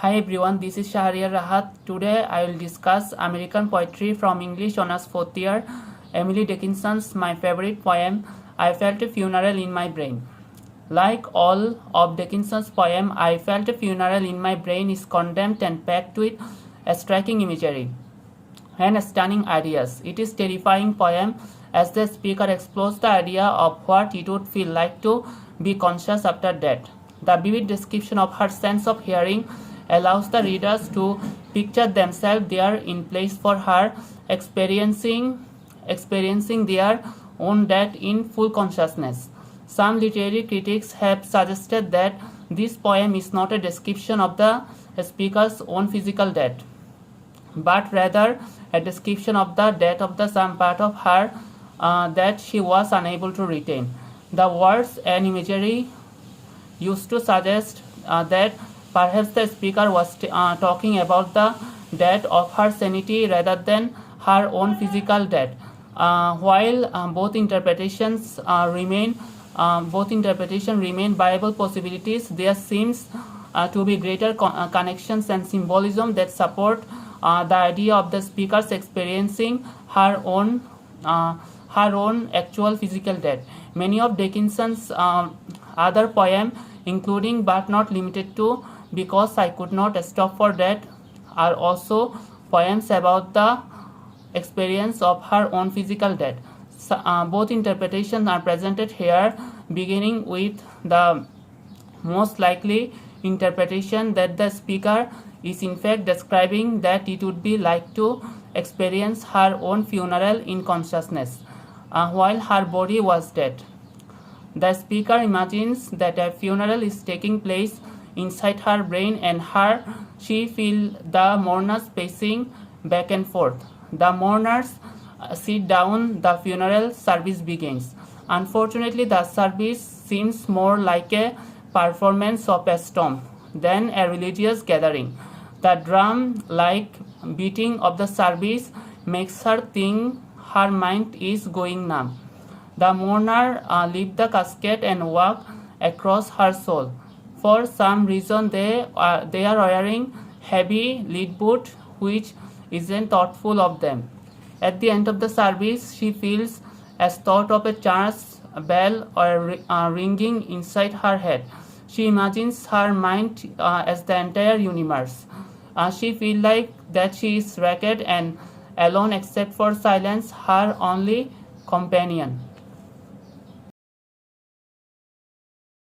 Hi everyone, this is Shahriar Rahat. Today I will discuss American poetry from English Honours 4th year, Emily Dickinson's my favorite poem, I Felt a Funeral in My Brain. Like all of Dickinson's poem, I Felt a Funeral in My Brain is condemned and packed with a striking imagery and stunning ideas. It is a terrifying poem as the speaker explores the idea of what it would feel like to be conscious after death. The vivid description of her sense of hearing allows the readers to picture themselves there in place for her, experiencing their own death in full consciousness. Some literary critics have suggested that this poem is not a description of the speaker's own physical death, but rather a description of the death of the some part of her that she was unable to retain. The words and imagery used to suggest that perhaps the speaker was talking about the death of her sanity rather than her own physical death. While both interpretation remain viable possibilities, there seems to be greater connections and symbolism that support the idea of the speaker's experiencing her own actual physical death. Many of Dickinson's other poems, including but not limited to Because I Could Not Stop for That, are also poems about the experience of her own physical death. Both interpretations are presented here, beginning with the most likely interpretation that the speaker is in fact describing that it would be like to experience her own funeral in consciousness while her body was dead. The speaker imagines that a funeral is taking place inside her brain and she feels the mourners pacing back and forth. The mourners sit down, the funeral service begins. Unfortunately, the service seems more like a performance of a storm than a religious gathering. The drum-like beating of the service makes her think her mind is going numb. The mourner leave the casket and walk across her soul. For some reason, they are wearing heavy lead boots, which isn't thoughtful of them. At the end of the service, she feels as thought of a church bell or ringing inside her head. She imagines her mind as the entire universe. She feels like that she is wrecked and alone except for silence, her only companion.